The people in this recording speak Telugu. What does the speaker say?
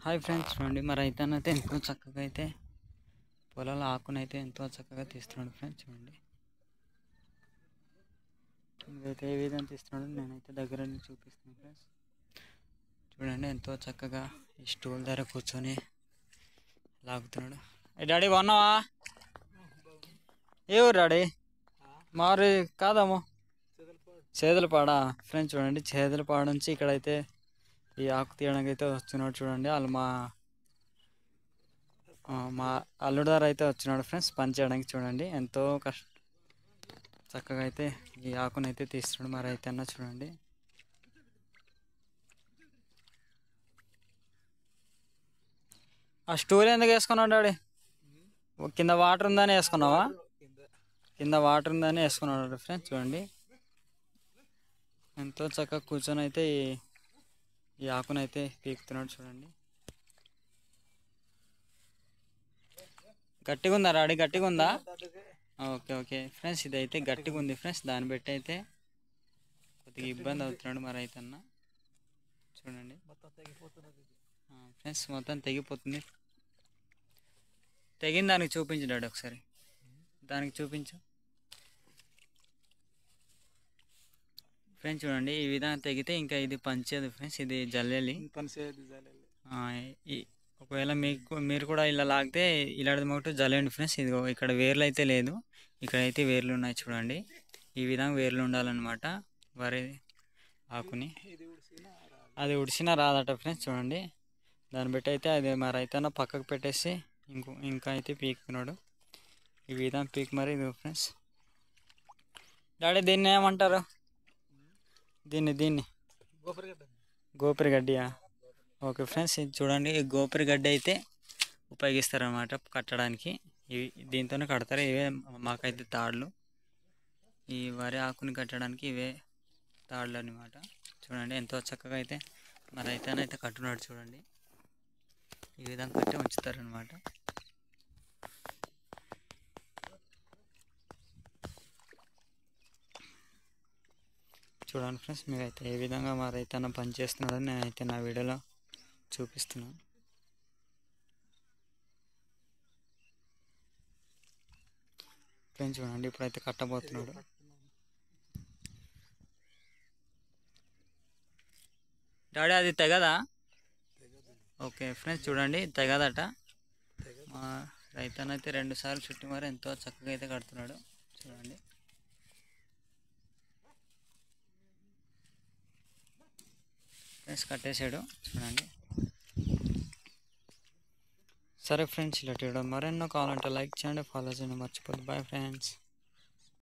హాయ్ ఫ్రెండ్స్, చూడండి మరి రైతన్నైతే ఎంతో చక్కగా అయితే పొలాల ఆకునైతే ఎంతో చక్కగా తీస్తున్నాడు ఫ్రెండ్స్. చూడండి ఇదైతే ఏ విధంగా తీస్తున్నాడు నేనైతే దగ్గర నుంచి చూపిస్తాను ఫ్రెండ్స్. చూడండి ఎంతో చక్కగా ఈ స్టూల్ దగ్గర కూర్చొని లాగుతున్నాడు. ఏ డాడీ బాగున్నావా? ఏ ఊరు డాడీ? మారి కాదమ్మో చేదలపాడా ఫ్రెండ్స్. చూడండి చేదలపాడ నుంచి ఇక్కడైతే ఈ ఆకు తీయడానికి అయితే వస్తున్నాడు. చూడండి వాళ్ళు మా అల్లుడు గారు అయితే వచ్చినాడు ఫ్రెండ్స్ పని చేయడానికి. చూడండి ఎంతో చక్కగా అయితే ఈ ఆకునైతే తీస్తున్నాడు మరి అయితే అన్న. చూడండి ఆ స్టూల్ ఎందుకు వేసుకున్నావు డాడీ? కింద వాటర్ ఉందని వేసుకున్నావా? కింద వాటర్ ఉందని వేసుకున్నాడు ఫ్రెండ్స్. చూడండి ఎంతో చక్కగా కూర్చొని అయితే ఈ ఆకునైతే పీకుతున్నాడు. చూడండి గట్టిగా ఉందా డాడీ? గట్టిగా ఉందా? ఓకే ఓకే ఫ్రెండ్స్, ఇదైతే గట్టిగా ఉంది ఫ్రెండ్స్. దాన్ని బట్టి అయితే కొద్దిగా ఇబ్బంది అవుతున్నాడు మరి అయితే అన్న. చూడండి ఫ్రెండ్స్ మొత్తం తెగిపోతుంది. తెగిన దానికి చూపించు డాడీ ఒకసారి, దానికి చూపించు ఫ్రెండ్స్. చూడండి ఈ విధంగా తెగితే ఇంకా ఇది పంచేది ఫ్రెండ్స్. ఇది జల్లెలి. ఒకవేళ మీరు కూడా ఇలా లాగితే ఇలాంటి మొట్టు జల్లేండి ఫ్రెండ్స్. ఇది ఇక్కడ వేర్లు అయితే లేదు, ఇక్కడైతే వేర్లు ఉన్నాయి. చూడండి ఈ విధంగా వేర్లు ఉండాలన్నమాట వరి ఆకుని. అది ఉడిసినా రాదట ఫ్రెండ్స్. చూడండి దాన్ని బట్టి అయితే అది మరి రైతన్న పక్కకు పెట్టేసి ఇంకా అయితే పీకుతున్నాడు. ఈ విధంగా పీక్ మరి ఇది ఫ్రెండ్స్. డాడీ దీన్ని ఏమంటారు? దీన్ని గోపిరి గడ్డియా? ఓకే ఫ్రెండ్స్, ఇది చూడండి ఈ గోపిరి గడ్డి అయితే ఉపయోగిస్తారన్నమాట కట్టడానికి. దీంతోనే కడతారు. ఇవే మాకైతే తాళ్ళు, ఈ వరి ఆకుని కట్టడానికి ఇవే తాళ్ళు అన్నమాట. చూడండి ఎంతో చక్కగా అయితే మరి అయితే కట్టున్నాడు. చూడండి ఈ విధంగా కట్టి ఉంచుతారనమాట. చూడండి ఫ్రెండ్స్, మీరైతే ఏ విధంగా మా రైతన్న పని చేస్తున్నాడని నేనైతే నా వీడియోలో చూపిస్తున్నాను. ఫ్రెండ్స్ చూడండి ఇప్పుడైతే కట్టబోతున్నాడు. డాడీ అది తెగదా? ఓకే ఫ్రెండ్స్ చూడండి తెగదట. మా రైతన్న అయితే 2 సార్లు చుట్టి మరి ఎంతో చక్కగా అయితే కడుతున్నాడు. చూడండి ఫ్రెండ్స్ కట్టేసాడు. చూడండి సరే ఫ్రెండ్స్, ఇలా మరెన్నో కావాలంటే లైక్ చేయండి, ఫాలో చేయండి మర్చిపోద్దు. Bye friends.